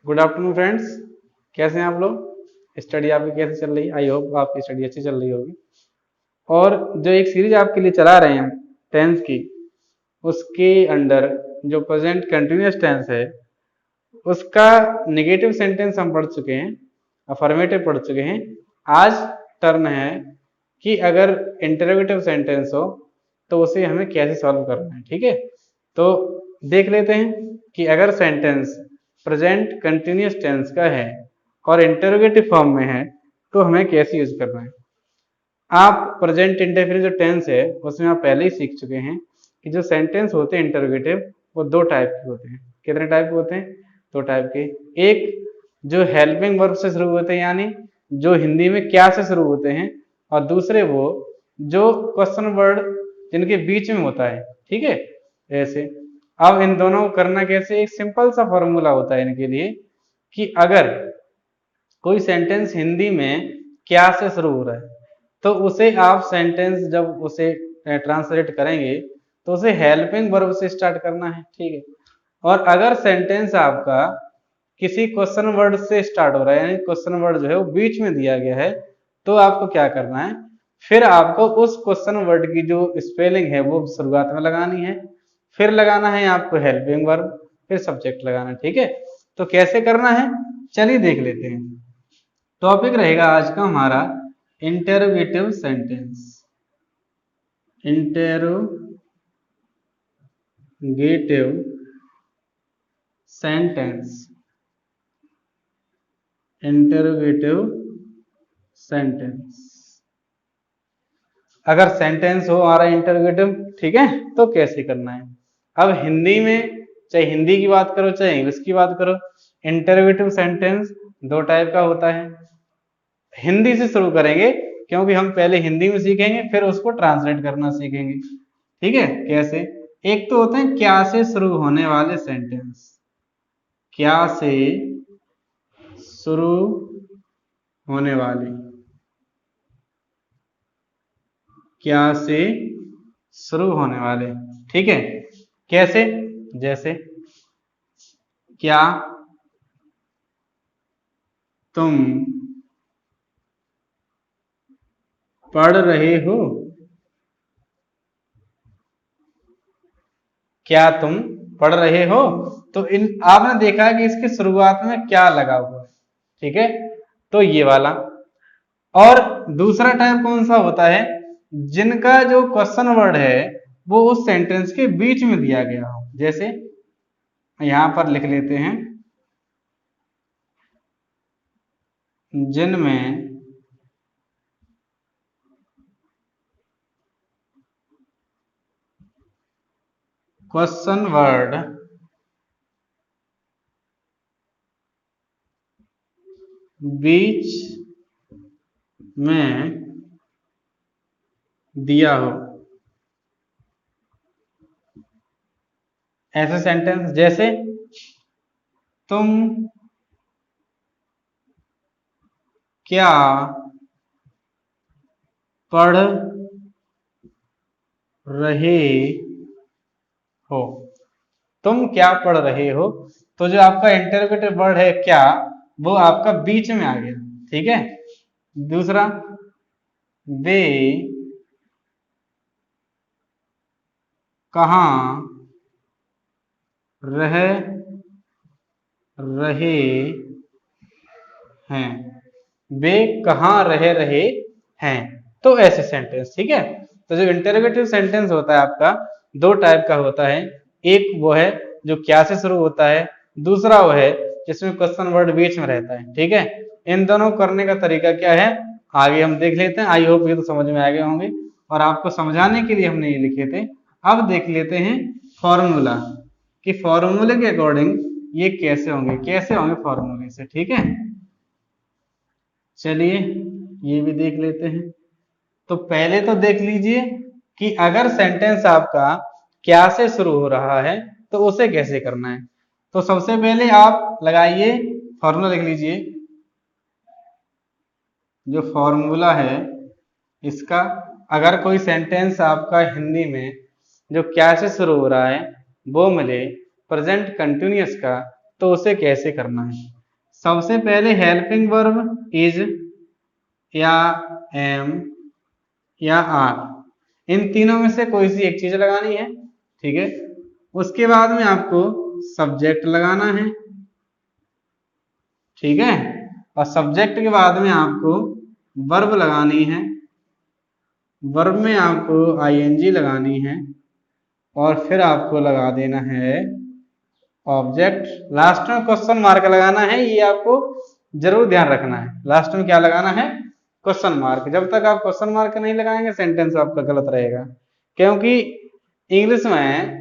Good afternoon friends, कैसे हैं आप लोग। स्टडी आपकी कैसे चल रही है? आई होप आपकी स्टडी अच्छी चल रही होगी। और जो एक सीरीज आपके लिए चला रहे हैं टेंस की, उसके अंडर जो प्रेजेंट कंटिन्यूअस टेंस है उसका नेगेटिव सेंटेंस हम पढ़ चुके हैं, अफर्मेटिव पढ़ चुके हैं। आज टर्न है कि अगर इंटरोगेटिव सेंटेंस हो तो उसे हमें कैसे सॉल्व करना है। ठीक है, तो देख लेते हैं कि अगर सेंटेंस प्रेजेंट कंटिन्यूअस टेंस का है और इंटरोगेटिव फॉर्म में है तो हमें कैसे यूज करना है। आप प्रेजेंट इंडेफिनिट जो टेंस है उसमें आप पहले ही सीख चुके हैं कि जो सेंटेंस होते हैं इंटरोगेटिव वो दो टाइप के होते हैं। कितने टाइप के होते हैं? दो टाइप के। एक जो हेल्पिंग वर्ब से शुरू होते हैं, यानी जो हिंदी में क्या से शुरू होते हैं, और दूसरे वो जो क्वेश्चन वर्ड जिनके बीच में होता है। ठीक है, ऐसे अब इन दोनों को करना कैसे, एक सिंपल सा फॉर्मूला होता है इनके लिए कि अगर कोई सेंटेंस हिंदी में क्या से शुरू हो रहा है तो उसे आप सेंटेंस जब उसे ट्रांसलेट करेंगे तो उसे हेल्पिंग वर्ब से स्टार्ट करना है। ठीक है, और अगर सेंटेंस आपका किसी क्वेश्चन वर्ड से स्टार्ट हो रहा है, यानी क्वेश्चन वर्ड जो है वो बीच में दिया गया है, तो आपको क्या करना है, फिर आपको उस क्वेश्चन वर्ड की जो स्पेलिंग है वो शुरुआत में लगानी है, फिर लगाना है आपको हेल्पिंग वर्ब, फिर सब्जेक्ट लगाना है। ठीक है, तो कैसे करना है चलिए देख लेते हैं। टॉपिक रहेगा आज का हमारा interrogative sentence. Interrogative sentence, interrogative sentence. अगर सेंटेंस हो हमारा इंटरोगेटिव, ठीक है, तो कैसे करना है। अब हिंदी में चाहे हिंदी की बात करो चाहे इंग्लिश की बात करो, इंटरोगेटिव सेंटेंस दो टाइप का होता है। हिंदी से शुरू करेंगे क्योंकि हम पहले हिंदी में सीखेंगे फिर उसको ट्रांसलेट करना सीखेंगे। ठीक है, कैसे? एक तो होते हैं क्या से शुरू होने वाले सेंटेंस। क्या से शुरू होने वाले, क्या से शुरू होने वाले। ठीक है, कैसे? जैसे क्या तुम पढ़ रहे हो, क्या तुम पढ़ रहे हो। तो इन आपने देखा है कि इसकी शुरुआत में क्या लगा हुआ है। ठीक है, तो ये वाला। और दूसरा टाइप कौन सा होता है, जिनका जो क्वेश्चन वर्ड है वो उस सेंटेंस के बीच में दिया गया हो। जैसे यहां पर लिख लेते हैं, जिनमें क्वेश्चन वर्ड बीच में दिया हो, ऐसे सेंटेंस। जैसे तुम क्या पढ़ रहे हो, तुम क्या पढ़ रहे हो। तो जो आपका इंटरोगेटिव वर्ड है क्या, वो आपका बीच में आ गया। ठीक है, दूसरा वे कहाँ रह रहे हैं, वे कहाँ रह रहे हैं। तो ऐसे सेंटेंस। ठीक है, तो जो इंटरोगेटिव सेंटेंस होता है आपका दो टाइप का होता है। एक वो है जो क्या से शुरू होता है, दूसरा वो है जिसमें क्वेश्चन वर्ड बीच में रहता है। ठीक है, इन दोनों करने का तरीका क्या है आगे हम देख लेते हैं। आई होप ये तो समझ में आ गए होंगे, और आपको समझाने के लिए हमने ये लिखे थे। अब देख लेते हैं फॉर्मूला, कि फॉर्मूले के अकॉर्डिंग ये कैसे होंगे, कैसे होंगे फॉर्मूले से। ठीक है, चलिए ये भी देख लेते हैं। तो पहले तो देख लीजिए कि अगर सेंटेंस आपका क्या से शुरू हो रहा है तो उसे कैसे करना है। तो सबसे पहले आप लगाइए फॉर्मूला, लिख लीजिए जो फॉर्मूला है इसका। अगर कोई सेंटेंस आपका हिंदी में जो क्या से शुरू हो रहा है वो मिले प्रेजेंट कंटिन्यूअस का, तो उसे कैसे करना है। सबसे पहले हेल्पिंग वर्ब इज या एम या आर, इन तीनों में से कोई सी एक चीज लगानी है, ठीक है। उसके बाद में आपको सब्जेक्ट लगाना है, ठीक है। और सब्जेक्ट के बाद में आपको वर्ब लगानी है, वर्ब में आपको आईएनजी लगानी है, और फिर आपको लगा देना है ऑब्जेक्ट। लास्ट में क्वेश्चन मार्क लगाना है, ये आपको जरूर ध्यान रखना है। लास्ट में क्या लगाना है, क्वेश्चन मार्क। जब तक आप क्वेश्चन मार्क नहीं लगाएंगे सेंटेंस आपका गलत रहेगा, क्योंकि इंग्लिश में,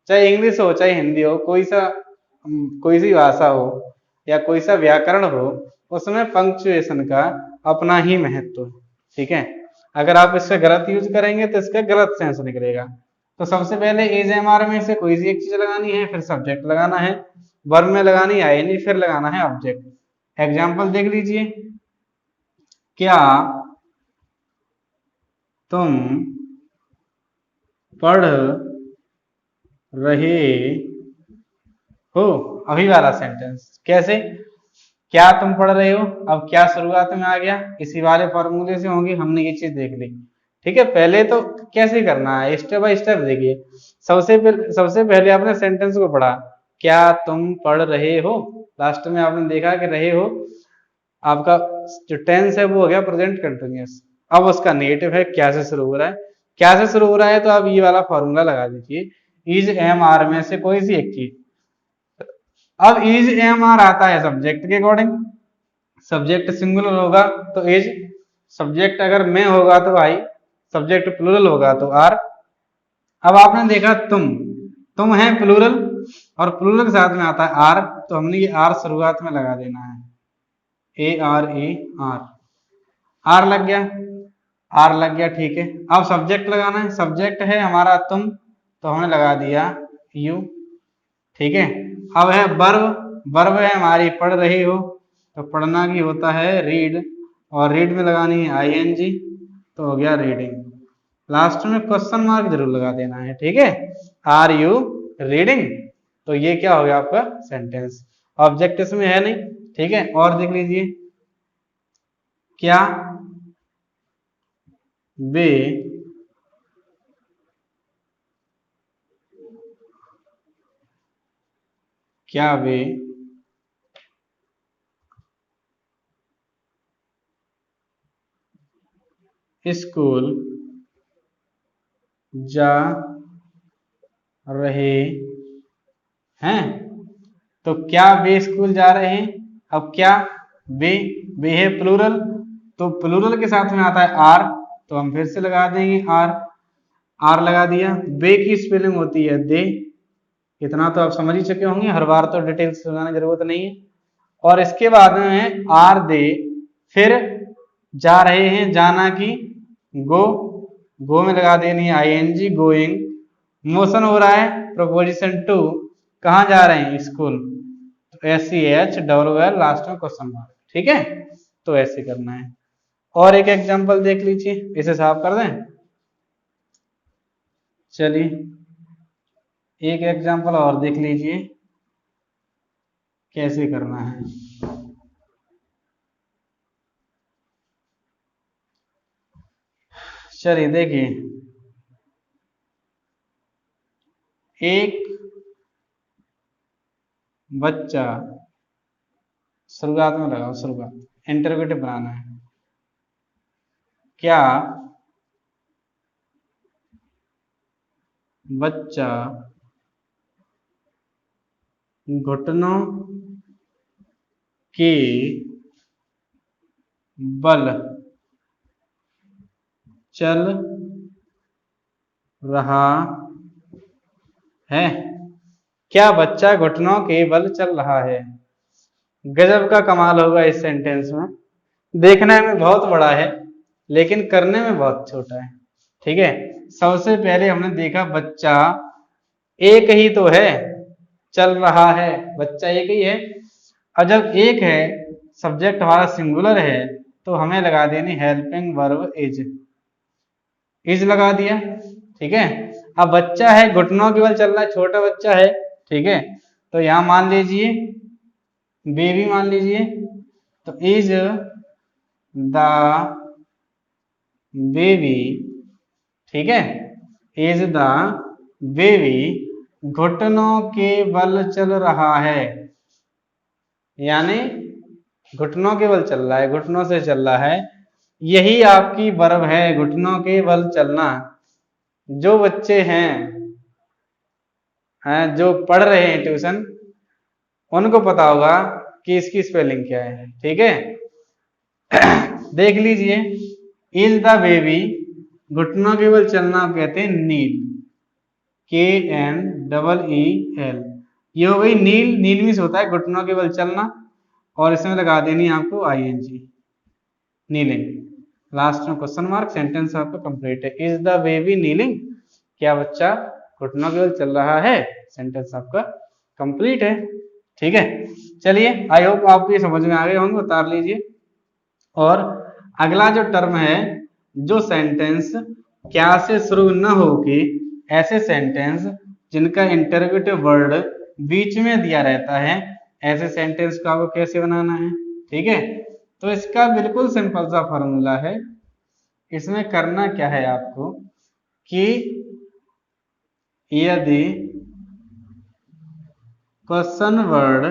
चाहे इंग्लिश हो चाहे हिंदी हो, कोई सी भाषा हो या कोई सा व्याकरण हो, उसमें पंक्चुएशन का अपना ही महत्व है, ठीक है। अगर आप इससे गलत यूज करेंगे तो इसका गलत सेंस निकलेगा। तो सबसे पहले इज एम आर में से कोई सी एक चीज लगानी है, फिर सब्जेक्ट लगाना है, वर्ब में लगानी है आईएनजी, फिर लगाना है ऑब्जेक्ट। एग्जाम्पल देख लीजिए, क्या तुम पढ़ रहे हो, अभी वाला सेंटेंस कैसे, क्या तुम पढ़ रहे हो, अब क्या शुरुआत में आ गया, इसी वाले फॉर्मूले से होंगी, हमने ये चीज देख ली, ठीक है। पहले तो कैसे करना है, स्टेप बाय स्टेप देखिए। सबसे पहले आपने सेंटेंस को पढ़ा, क्या तुम पढ़ रहे हो, लास्ट में आपने देखा कि रहे हो, आपका जो टेंस है वो हो गया प्रेजेंट कंटिन्यूअस। अब उसका नेगेटिव है क्या से शुरू हो रहा है, क्या से शुरू हो रहा है, तो आप ये वाला फॉर्मूला लगा दीजिए, इज एम आर में से कोई सी एक चीज। अब इज एम आर आता है सब्जेक्ट के अकॉर्डिंग, सब्जेक्ट सिंगुलर होगा तो इज, सब्जेक्ट अगर मैं होगा तो आई, सब्जेक्ट प्लूरल होगा तो आर। अब आपने देखा तुम है प्लूरल, और प्लूरल के साथ में आता है आर, तो हमने ये आर शुरुआत में लगा देना है, A R A R, are लग गया, आर लग गया, ठीक है। अब सब्जेक्ट लगाना है, सब्जेक्ट है हमारा तुम, तो हमने लगा दिया यू, ठीक है। अब है वर्ब, वर्ब है हमारी पढ़ रही हो, तो पढ़ना की होता है रीड, और रीड में लगानी है आईएनजी, तो हो गया रीडिंग। लास्ट में क्वेश्चन मार्क जरूर लगा देना है, ठीक है, आर यू रीडिंग, तो ये क्या हो गया आपका सेंटेंस। ऑब्जेक्ट इसमें है नहीं, ठीक है। और देख लीजिए, क्या वे स्कूल जा रहे हैं, तो क्या वे स्कूल जा रहे हैं। अब क्या वे है प्लूरल, तो प्लूरल के साथ में आता है आर, तो हम फिर से लगा देंगे आर, आर लगा दिया। वे की स्पेलिंग होती है दे, इतना तो आप समझ ही चुके होंगे, हर बार तो डिटेल्स सुनाने की जरूरत नहीं है। और इसके बाद में आर दे, फिर जा रहे हैं, जाना की गो में लगा देनी है आईएनजी, गोइंग। मोशन हो रहा है, प्रोपोजिशन टू, कहाँ जा रहे हैं, स्कूल, तो SCH लास्ट में क्वेश्चन मार्क, ठीक है। तो ऐसे करना है। और एक एग्जांपल देख लीजिए, इसे साफ कर दें, चलिए एक एग्जांपल और देख लीजिए कैसे करना है। चलिए देखिए, एक बच्चा, शुरुआत में लगाओ, शुरुआत इंटरोगेटिव बनाना है, क्या बच्चा घुटनों के बल चल रहा है, क्या बच्चा घुटनों के बल चल रहा है। गजब का कमाल होगा इस सेंटेंस में, देखने में बहुत बड़ा है लेकिन करने में बहुत छोटा है, ठीक है। सबसे पहले हमने देखा बच्चा एक ही तो है, चल रहा है, बच्चा एक ही है। और जब एक है, सब्जेक्ट हमारा सिंगुलर है, तो हमें लगा देनी हेल्पिंग वर्ब इज लगा दिया, ठीक है। अब बच्चा है, घुटनों के बल चल रहा है, छोटा बच्चा है, ठीक है। तो यहां मान लीजिए बेबी मान लीजिए, तो इज द बेबी, ठीक है, इज द बेबी घुटनों के बल चल रहा है, यानी घुटनों के बल चल रहा है, घुटनों से चल रहा है, यही आपकी वर्ब है, घुटनों के बल चलना। जो बच्चे हैं जो पढ़ रहे हैं ट्यूशन, उनको पता होगा कि इसकी स्पेलिंग क्या है, ठीक है। देख लीजिए, इज द बेबी, घुटनों के बल चलना आप कहते हैं नील, KNEEL, ये हो गई नील। नील मीन्स होता है घुटनों के बल चलना, और इसमें लगा देनी है आपको ING, नीलिंग। लास्ट में क्वेश्चन मार्क, सेंटेंस आपका कंप्लीट है। इज द बेबी नीलिंग, क्या बच्चा घुटनों के बल चल रहा है, सेंटेंस आपका कंप्लीट है, ठीक है। चलिए, आई होप आपको ये समझ में आ गए होंगे, उतार लीजिए। और अगला जो टर्म है, जो सेंटेंस क्या से शुरू न हो के, ऐसे सेंटेंस जिनका इंटरोगेटिव वर्ड बीच में दिया रहता है, ऐसे सेंटेंस को आपको कैसे बनाना है, ठीक है। तो इसका बिल्कुल सिंपल सा फॉर्मूला है। इसमें करना क्या है आपको कि यदि क्वेश्चन वर्ड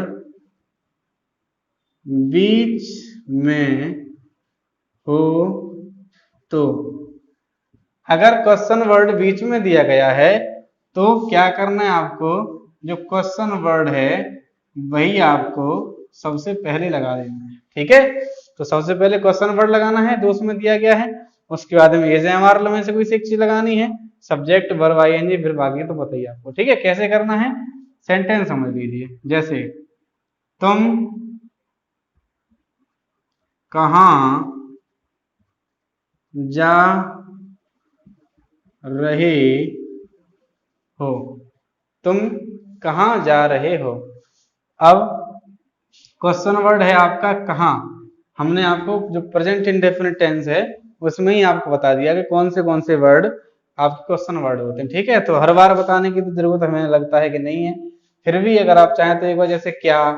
बीच में हो तो, अगर क्वेश्चन वर्ड बीच में दिया गया है तो क्या करना है आपको, जो क्वेश्चन वर्ड है वही आपको सबसे पहले लगा देना है, ठीक है। तो सबसे पहले क्वेश्चन वर्ड लगाना है, जो उसमें दिया गया है। उसके बाद में एज एमआर में से कोई सी एक चीज लगानी है, सब्जेक्ट वर्ब ING, फिर बाकी तो बताइए आपको, ठीक है। कैसे करना है, सेंटेंस समझ लीजिए। जैसे तुम कहाँ जा रहे हो, तुम कहाँ जा रहे हो। अब क्वेश्चन वर्ड है आपका कहाँ, हमने आपको जो प्रेजेंट इंडेफिनिट टेंस है उसमें ही आपको बता दिया कि कौन से वर्ड आपके क्वेश्चन वर्ड होते हैं, ठीक है। तो हर बार बताने की तो जरूरत हमें लगता है कि नहीं है, फिर भी अगर आप चाहें तो एक बार, जैसे क्या,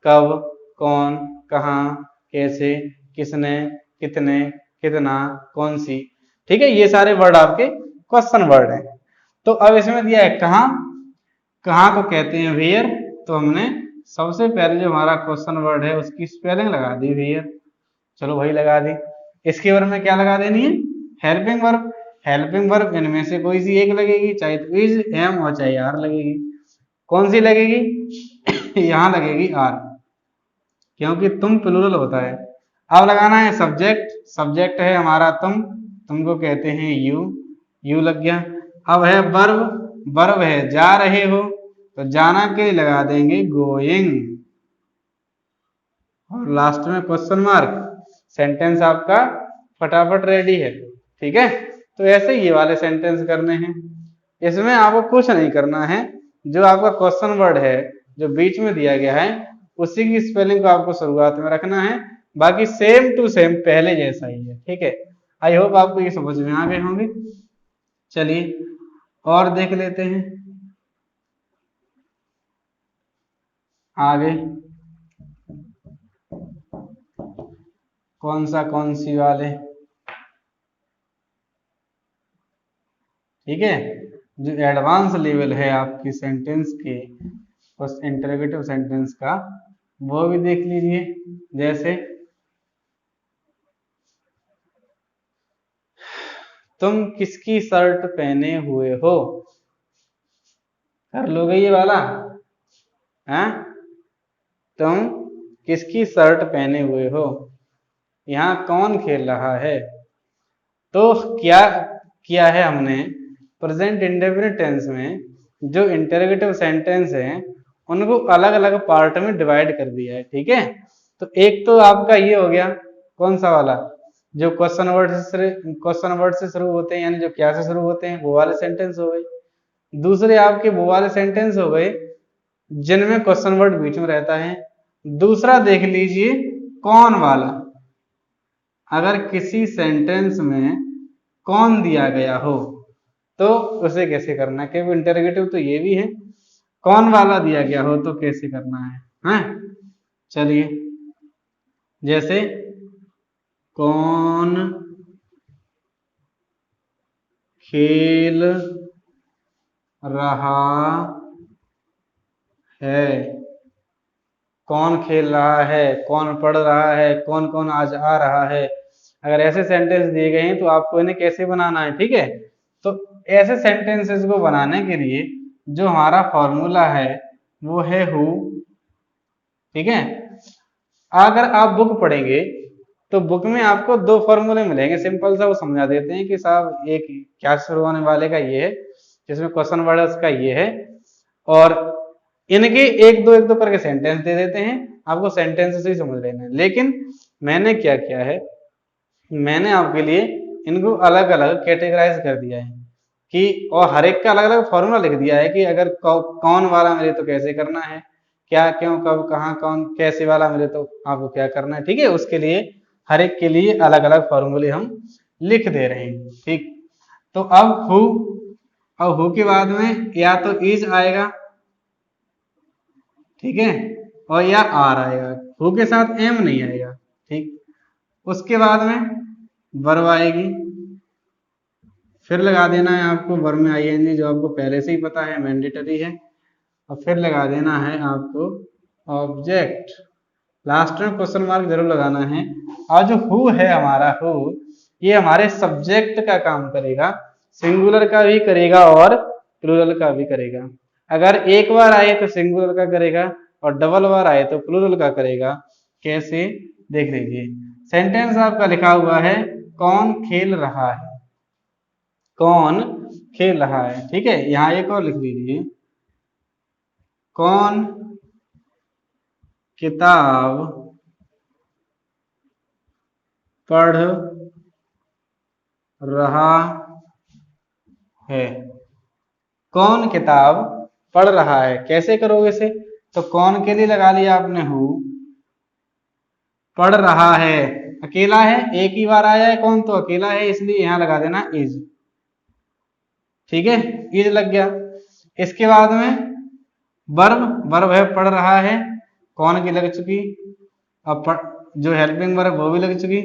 कब, कौन, कहाँ, कैसे, किसने, कितने, कितना, कौन सी, ठीक है, ये सारे वर्ड आपके क्वेश्चन वर्ड हैं। तो अब इसमें दिया है कहाँ, कहाँ को कहते हैं वेयर, तो हमने सबसे पहले जो हमारा क्वेश्चन वर्ड है उसकी स्पेलिंग लगा दी वेयर, चलो भाई लगा दी। इसके वर्ब में क्या लगा देनी है, हेल्पिंग वर्ब। हेल्पिंग वर्ब इनमें से कोई सी एक लगेगी, चाहे तो इज, एम और चाहे आर लगेगी। कौन सी लगेगी यहाँ लगेगी आर, क्योंकि तुम प्लूरल होता है। अब लगाना है सब्जेक्ट, सब्जेक्ट है हमारा तुम, तुमको कहते हैं यू लग गया। अब है वर्ब, वर्ब है जा रहे हो, तो जाना के लगा देंगे गोइंग, और लास्ट में क्वेश्चन मार्क, सेंटेंस आपका फटाफट रेडी है, ठीक है। तो ऐसे ये वाले सेंटेंस करने हैं, इसमें आपको कुछ नहीं करना है। जो आपका क्वेश्चन वर्ड है जो बीच में दिया गया है उसी की स्पेलिंग को आपको शुरुआत में रखना है, बाकी सेम टू सेम पहले जैसा ही है, ठीक है। आई होप आपको ये समझ में आ गए होंगे। चलिए और देख लेते हैं आगे, कौन सी वाले, ठीक है। जो एडवांस लेवल है आपकी सेंटेंस के उस इंटरोगेटिव सेंटेंस का, वो भी देख लीजिए। जैसे तुम किसकी शर्ट पहने हुए हो, कर लोगे ये वाला, हैं, तुम किसकी शर्ट पहने हुए हो, यहाँ कौन खेल रहा है। तो क्या किया है हमने, प्रेजेंट इंडेफिनिट टेंस में जो इंटरोगेटिव सेंटेंस है उनको अलग अलग पार्ट में डिवाइड कर दिया है, ठीक है। तो एक तो आपका ये हो गया, कौन सा वाला, जो क्वेश्चन वर्ड से शुरू होते हैं, यानी जो क्या से शुरू होते हैं वो वाले सेंटेंस हो गए। दूसरे आपके वो वाले सेंटेंस हो गए जिनमें क्वेश्चन वर्ड बीच में रहता है। दूसरा देख लीजिए कौन वाला, अगर किसी सेंटेंस में कौन दिया गया हो तो उसे कैसे करना है, क्योंकि इंटरोगेटिव तो ये भी है, कौन वाला दिया गया हो तो कैसे करना है, हैं? चलिए, जैसे कौन खेल रहा है, कौन खेल रहा है, कौन पढ़ रहा है, कौन कौन आज आ रहा है। अगर ऐसे सेंटेंस दिए गए हैं तो आपको इन्हें कैसे बनाना है, ठीक है। तो ऐसे सेंटेंसेस को बनाने के लिए जो हमारा फॉर्मूला है वो है हु, ठीक है। अगर आप बुक पढ़ेंगे तो बुक में आपको दो फॉर्मूले मिलेंगे, सिंपल सा वो समझा देते हैं कि साहब एक क्या शुरू होने वाले का ये है, जिसमें क्वेश्चन वर्ड उसका ये है, और इनके एक दो करके सेंटेंस दे देते हैं, आपको सेंटेंस से ही समझ लेना है। लेकिन मैंने क्या किया है, मैंने आपके लिए इनको अलग अलग कैटेगराइज कर दिया है कि, और हर एक का अलग अलग फॉर्मूला लिख दिया है कि अगर कौन वाला मिले तो कैसे करना है, क्या क्यों कब कहाँ कौन कैसे वाला मिले तो आपको क्या करना है, ठीक है। उसके लिए हर एक के लिए अलग अलग फॉर्मूले हम लिख दे रहे हैं, ठीक। तो अब हु के बाद में या तो इज आएगा, ठीक है, और या आर आएगा, हु के साथ एम नहीं आएगा, ठीक। उसके बाद में वर्ब आएगी, फिर लगा देना है आपको वर्ब में आईएनजी, जो आपको पहले से ही पता है, मैंडेटरी है। और फिर लगा देना है आपको ऑब्जेक्ट, लास्ट में क्वेश्चन मार्क जरूर लगाना है। और जो हु है हमारा हु, ये हमारे सब्जेक्ट का काम करेगा, सिंगुलर का भी करेगा और प्लूरल का भी करेगा। अगर एक बार आए तो सिंगुलर का करेगा और डबल बार आए तो प्लूरल का करेगा। कैसे, देख लीजिए। सेंटेंस आपका लिखा हुआ है कौन खेल रहा है, कौन खेल रहा है, ठीक है। यहाँ एक और लिख लीजिए, कौन किताब पढ़ रहा है, कौन किताब पढ़ रहा है। कैसे करोगे इसे, तो कौन के लिए लगा लिया आपने हु, पढ़ रहा है अकेला है, एक ही बार आया है कौन तो अकेला है, इसलिए यहां लगा देना इज, ठीक है, इज लग गया। इसके बाद में वर्ब है पढ़ रहा है, कौन की लग चुकी, अब जो हेल्पिंग वर्ब वो भी लग चुकी,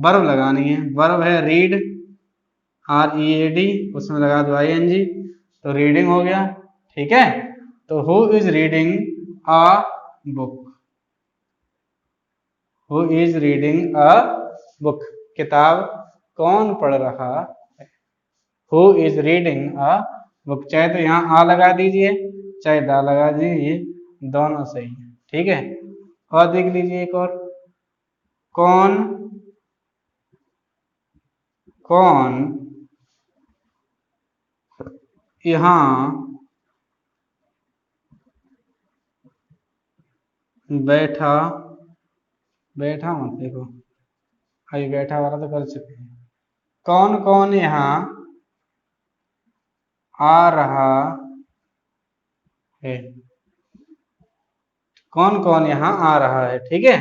वर्ब लगानी है, वर्ब है रीड, READ, उसमें लगा दो ING, तो रीडिंग हो गया, ठीक है। तो who is reading a book, who is reading a book, किताब कौन पढ़ रहा है, who is reading a book. चाहे तो यहाँ आ लगा दीजिए, चाहे दा लगा दीजिए, दोनों सही है, ठीक है। और देख लीजिए एक और, कौन कौन यहाँ बैठा, बैठा मत देखो, अभी बैठा वाला तो कर चुके हैं। कौन कौन यहाँ आ रहा है, कौन कौन यहाँ आ रहा है, ठीक है।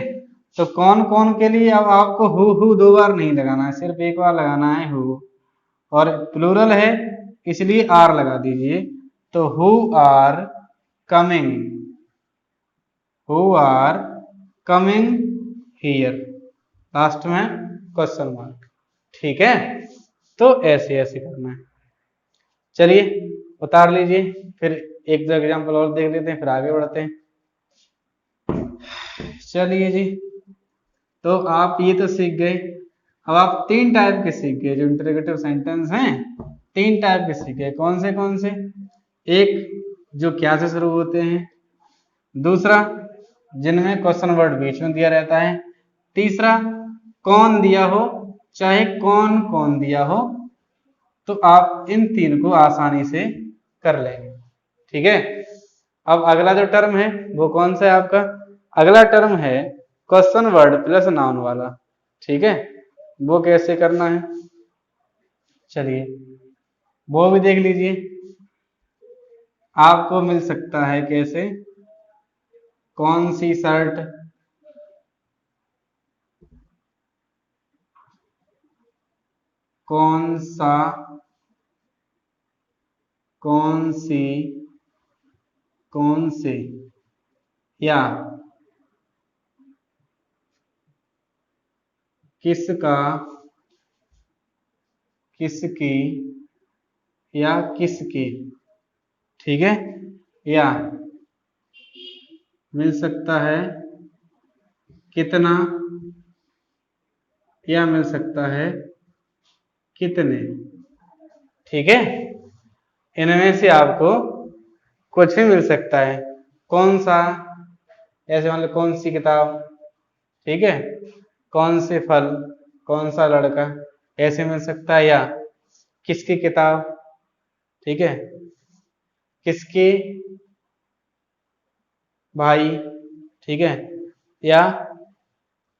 तो कौन कौन के लिए अब आपको हु दो बार नहीं लगाना है, सिर्फ एक बार लगाना है हु, और प्लूरल है इसलिए आर लगा दीजिए। तो who are coming, who are coming here, last में क्वेश्चन मार्क, ठीक है। तो ऐसे ऐसे करना है। चलिए उतार लीजिए, फिर एक दो एग्जाम्पल और देख लेते हैं, फिर आगे बढ़ते हैं। चलिए जी, तो आप ये तो सीख गए। अब आप तीन टाइप के सीख गए, जो इंटरोगेटिव सेंटेंस हैं तीन टाइप के सीख गए। कौन से, एक जो क्या से शुरू होते हैं, दूसरा जिनमें क्वेश्चन वर्ड बीच में दिया रहता है, तीसरा कौन दिया हो चाहे कौन कौन दिया हो, तो आप इन तीन को आसानी से कर लेंगे, ठीक है। अब अगला जो टर्म है वो कौन सा है आपका, अगला टर्म है क्वेश्चन वर्ड प्लस नाउन वाला, ठीक है। वो कैसे करना है, चलिए वो भी देख लीजिए। आपको मिल सकता है कैसे, कौन सी शर्ट, कौन सा, कौन सी, कौन से, या किसका, किसकी या किसके, ठीक है, या मिल सकता है कितना, या मिल सकता है कितने, ठीक है। इनमें से आपको कुछ भी मिल सकता है। कौन सा, ऐसे मान लो कौन सी किताब, ठीक है, कौन से फल, कौन सा लड़का, ऐसे मिल सकता है, या किसकी किताब, ठीक है, किसके भाई, ठीक है, या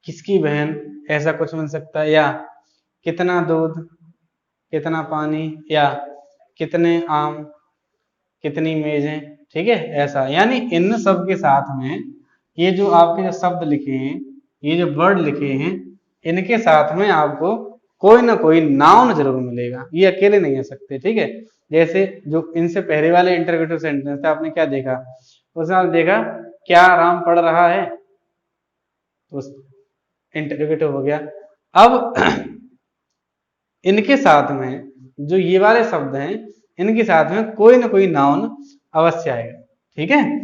किसकी बहन, ऐसा कुछ मिल सकता है, या कितना दूध, कितना पानी, या कितने आम, कितनी मेजें, ठीक है, ऐसा। यानी इन सब के साथ में ये जो आपके जो शब्द लिखे हैं, ये जो वर्ड लिखे हैं, इनके साथ में आपको कोई ना कोई नाउन जरूर मिलेगा, ये अकेले नहीं आ सकते, ठीक है। जैसे जो इनसे पहले वाले इंटरोगेटिव सेंटेंस थे, आपने क्या देखा, उसमें आपने देखा क्या राम पढ़ रहा है, तो इंटरोगेटिव हो गया। अब इनके साथ में जो ये वाले शब्द हैं, इनके साथ में कोई ना कोई नाउन अवश्य आएगा, ठीक है।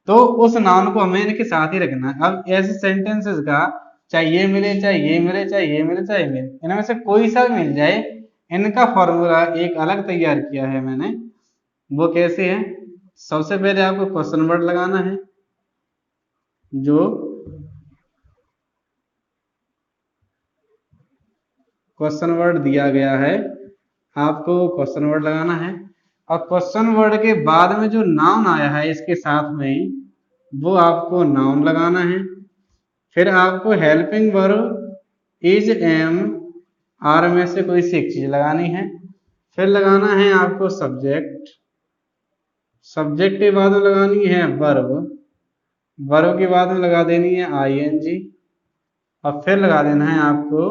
तो उस नाउन को हमें इनके साथ ही रखना है। अब ऐसे सेंटेंसेस का चाहे ये मिले, चाहे ये मिले, चाहे ये मिले, चाहे ये मिले, इनमें से कोई सा भी मिल जाए, इनका फॉर्मूला एक अलग तैयार किया है मैंने। वो कैसे है, सबसे पहले आपको क्वेश्चन वर्ड लगाना है, जो क्वेश्चन वर्ड दिया गया है, आपको क्वेश्चन वर्ड लगाना है। और क्वेश्चन वर्ड के बाद में जो नाउन आया है इसके साथ में ही, वो आपको नाउन लगाना है। फिर आपको helping verb is, am, are में से कोई सी एक चीज लगानी है। फिर लगाना है आपको सब्जेक्ट, सब्जेक्ट के बाद में लगानी है वर्ब, वर्ब के बाद में लगा देनी है आईएनजी, और फिर लगा देना है आपको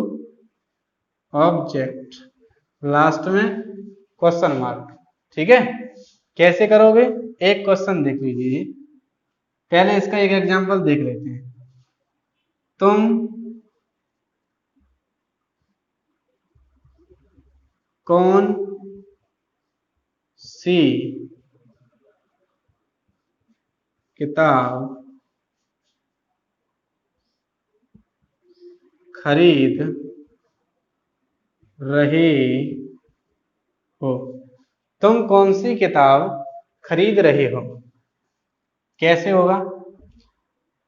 ऑब्जेक्ट, लास्ट में क्वेश्चन मार्क, ठीक है। कैसे करोगे, एक क्वेश्चन देख लीजिए, पहले इसका एक एग्जांपल देख लेते हैं। तुम कौन सी किताब खरीद रहे हो, तुम कौन सी किताब खरीद रहे हो, कैसे होगा,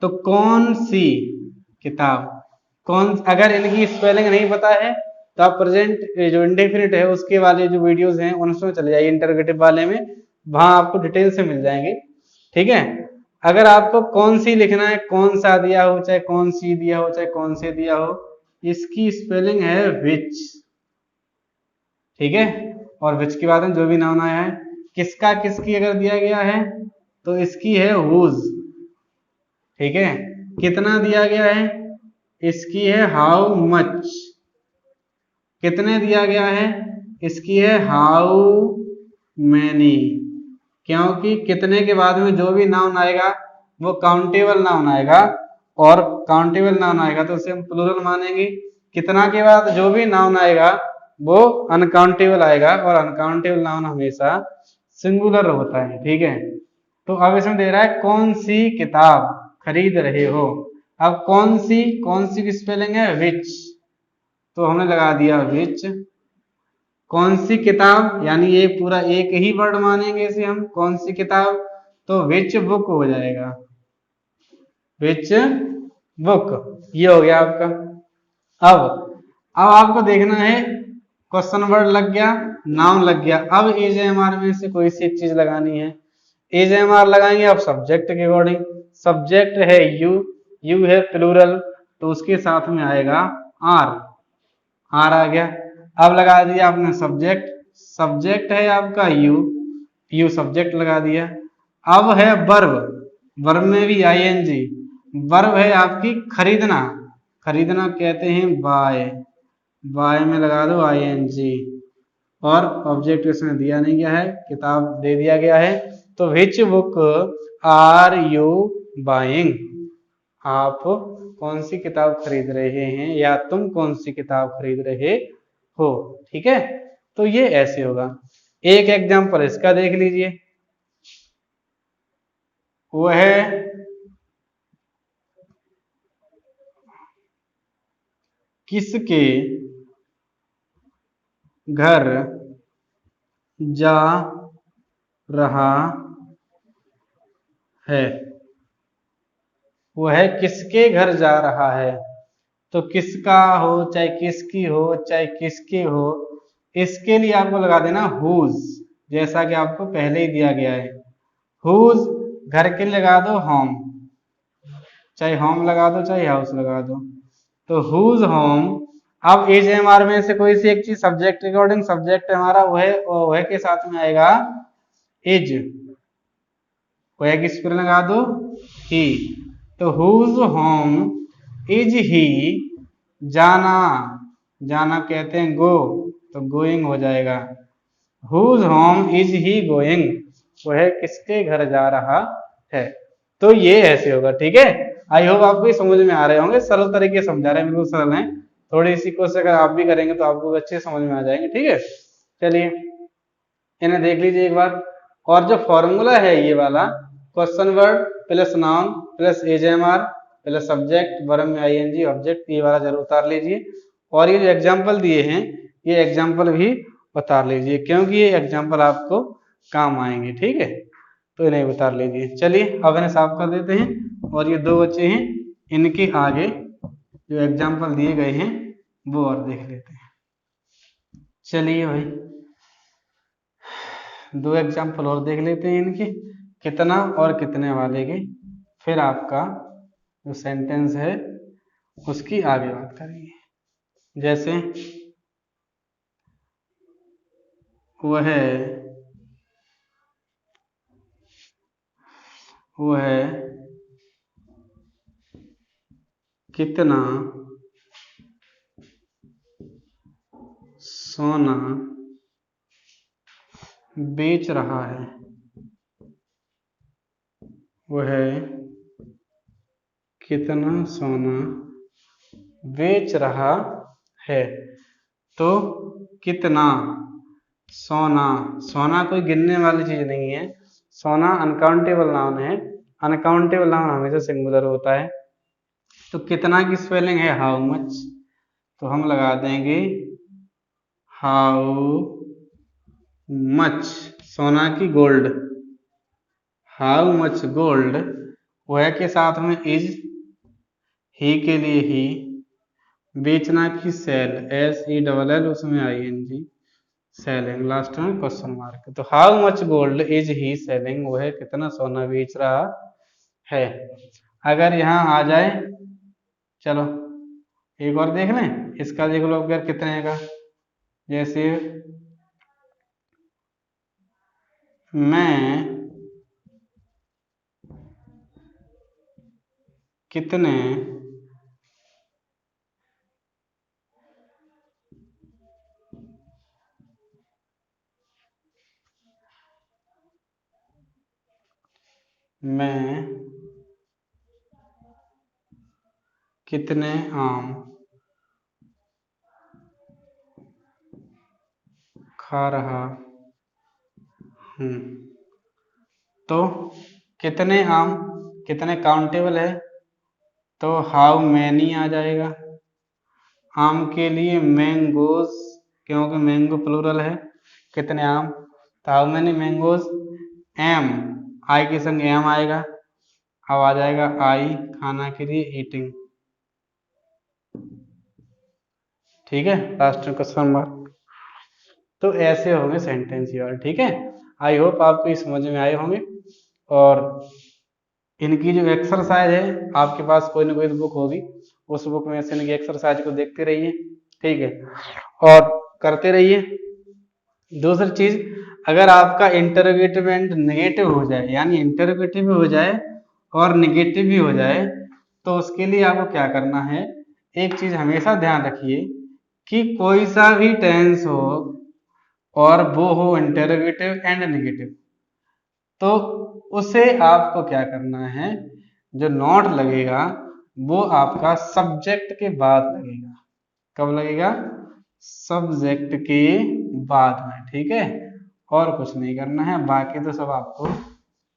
तो कौन सी किताब, कौन, अगर इनकी स्पेलिंग नहीं पता है तो आप प्रेजेंट जो इंडेफिनिट है उसके वाले जो वीडियोस हैं उनमें चले जाइए, इंटरोगेटिव वाले में, वहां आपको डिटेल से मिल जाएंगे, ठीक है। अगर आपको कौन सी लिखना है, कौन सा दिया हो, चाहे कौन सी दिया हो, चाहे कौन से दिया हो, इसकी स्पेलिंग है विच, ठीक है। और विच के बाद में जो भी नाउन आया है, किसका किसकी अगर दिया गया है तो इसकी है हुज, ठीक है। कितना दिया गया है, इसकी है हाउ मच, कितने दिया गया है, इसकी है हाउ मैनी, क्योंकि कितने के बाद में जो भी नाउन आएगा वो काउंटेबल नाउन आएगा, और काउंटेबल नाउन आएगा तो उसे हम प्लूरल मानेंगे। कितना के बाद जो भी नाउन आएगा वो अनकाउंटेबल आएगा, और अनकाउंटेबल नाउन हमेशा सिंगुलर होता है, ठीक है। तो अब इसमें दे रहा है कौन सी किताब खरीद रहे हो, अब कौन सी की स्पेलिंग है विच, तो हमने लगा दिया विच। कौन सी किताब, यानी ये पूरा एक ही वर्ड मानेंगे इसे हम, कौन सी किताब, तो विच बुक हो जाएगा, विच बुक, ये हो गया आपका। अब आपको देखना है, क्वेश्चन वर्ड लग गया, नाउन लग गया, अब इज एम आर में से कोई सी एक चीज लगानी है। इज एम आर लगाएंगे अब सब्जेक्ट के अकॉर्डिंग, सब्जेक्ट है यू, यू है प्लूरल, तो उसके साथ में आएगा आर, आर आ गया। अब लगा दिया आपने सब्जेक्ट, सब्जेक्ट है आपका यू, यू सब्जेक्ट लगा दिया। अब है वर्ब, वर्ब में भी आईएनजी, वर्ब है आपकी खरीदना, खरीदना कहते हैं बाय, बाय में लगा दो आईएनजी, और ऑब्जेक्ट इसमें दिया नहीं गया है, किताब दे दिया गया है, तो which book are you buying, आप कौन सी किताब खरीद रहे हैं या तुम कौन सी किताब खरीद रहे हो। ठीक है, तो ये ऐसे होगा। एक एग्जांपल इसका देख लीजिए, वह किसके घर जा रहा है। वह किसके घर जा रहा है, तो किसका हो चाहे किसकी हो चाहे किसके हो, इसके लिए आपको लगा देना हुज, जैसा कि आपको पहले ही दिया गया है। हुज घर के लिए लगा दो होम, चाहे होम लगा दो चाहे हाउस लगा दो, तो हुज होम। अब इज एम आर में से कोई सी एक चीज सब्जेक्ट रिकॉर्डिंग, सब्जेक्ट हमारा वह के साथ में आएगा इज, वह किस पर लगा दो ही, तो हुज होम इज ही, जाना, जाना कहते हैं गो, तो गोइंग हो जाएगा। Whose home is he going, वह किसके घर जा रहा है। तो ये ऐसे होगा। ठीक है, आई होप आपको ये समझ में आ रहे होंगे, सरल तरीके समझा रहे हैं, बिल्कुल सरल है। थोड़ी सी कोशिश अगर आप भी करेंगे तो आपको अच्छे समझ में आ जाएंगे। ठीक है, चलिए इन्हें देख लीजिए एक बार। और जो फॉर्मूला है ये वाला, question word plus noun plus एजेएमआर प्लस सब्जेक्ट वर्ब में आईएनजी ऑब्जेक्ट, ये वाला जरूर उतार लीजिए। और ये जो एग्जाम्पल दिए हैं ये एग्जाम्पल भी उतार लीजिए, क्योंकि ये एग्जाम्पल आपको काम आएंगे। ठीक है, तो इन्हें उतार लीजिए। चलिए अब इन्हें साफ कर देते हैं। और ये दो बच्चे हैं, इनके आगे जो एग्जाम्पल दिए गए हैं वो और देख लेते हैं। चलिए भाई दो एग्जाम्पल और देख लेते हैं इनके, कितना और कितने वाले के, फिर आपका जो सेंटेंस है उसकी आगे बात करेंगे। जैसे वह कितना सोना बेच रहा है, वह कितना सोना बेच रहा है। तो कितना सोना, सोना कोई गिनने वाली चीज नहीं है, सोना अनकाउंटेबल नाउन है, अनकाउंटेबल नाउन हमेशा सिंगुलर होता है। तो कितना की स्पेलिंग है हाउ मच, तो हम लगा देंगे हाउ मच, सोना की गोल्ड, हाउ मच गोल्ड, वह के साथ में इज, ही के लिए ही, बेचना की sell S E double L उसमें I N G, selling last में क्वेश्चन मार्क। तो how much gold is he selling, वह कितना सोना बेच रहा है। अगर यहाँ आ जाए, चलो एक और देख लें, इसका देख लो अगर कितने का। जैसे मैं कितने मैं कितने आम खा रहा हूँ। तो कितने आम, कितने काउंटेबल है, तो हाउ मैनी आ जाएगा। आम के लिए मैंगोज, क्योंकि मैंगो प्लूरल है, कितने आम, तो हाउ मैनी मैंगोज, एम, आई के संग एम आएगा, अब आ जाएगा आई खाना के लिए ईटिंग। ठीक है, लास्ट क्वेश्चन मार्क। तो ऐसे होंगे सेंटेंस यार। ठीक है, आई होप आपको समझ में आए होंगे। और इनकी जो एक्सरसाइज है आपके पास कोई ना कोई बुक होगी, उस बुक में से इनकी एक्सरसाइज को देखते रहिए। ठीक है, और करते रहिए। दूसरी चीज, अगर आपका इंटरोगेटिव एंड नेगेटिव हो जाए, यानी इंटरोगेटिव भी हो जाए और नेगेटिव भी हो जाए, तो उसके लिए आपको क्या करना है, एक चीज हमेशा ध्यान रखिए कि कोई सा भी टेंस हो और वो हो इंटरोगेटिव एंड नेगेटिव, तो उसे आपको क्या करना है, जो नोट लगेगा वो आपका सब्जेक्ट के बाद लगेगा। कब लगेगा? सब्जेक्ट के बाद में, ठीक है। और कुछ नहीं करना है, बाकी तो सब आपको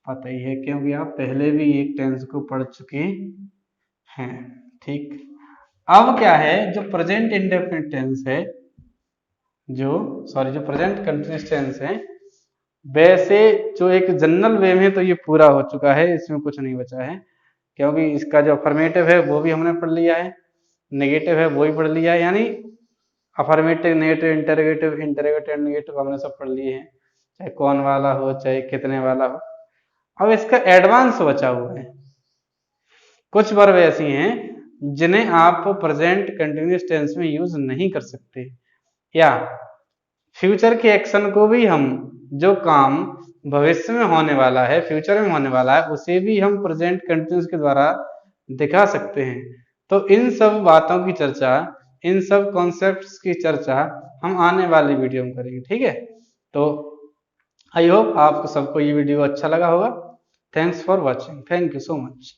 पता ही है क्योंकि आप पहले भी एक टेंस को पढ़ चुके हैं, ठीक। अब क्या है, जो प्रेजेंट इंडेफिनिट टेंस है, जो प्रेजेंट कंटिन्यूअस टेंस है, वैसे जो एक जनरल वे में तो ये पूरा हो चुका है, इसमें कुछ नहीं बचा है, क्योंकि इसका जो अफर्मेटिव है वो भी हमने पढ़ लिया है, नेगेटिव है वो भी पढ़ लिया है, यानी affirmative, negative, interrogative, interrogative and negative हमने सब पढ़ लिए हैं, चाहे कौन वाला हो चाहे कितने वाला हो। अब इसका एडवांस बचा हुआ है। कुछ वर्ब ऐसी हैं जिन्हें आप प्रेजेंट कंटिन्यूअस टेंस में यूज नहीं कर सकते, या फ्यूचर के एक्शन को भी हम, जो काम भविष्य में होने वाला है, फ्यूचर में होने वाला है, उसे भी हम प्रेजेंट कंटिन्यूअस के द्वारा दिखा सकते हैं। तो इन सब बातों की चर्चा, इन सब कॉन्सेप्ट्स की चर्चा हम आने वाली वीडियो में करेंगे, ठीक है। तो आई होप आपको सबको ये वीडियो अच्छा लगा होगा। Thanks for watching, thank you so much.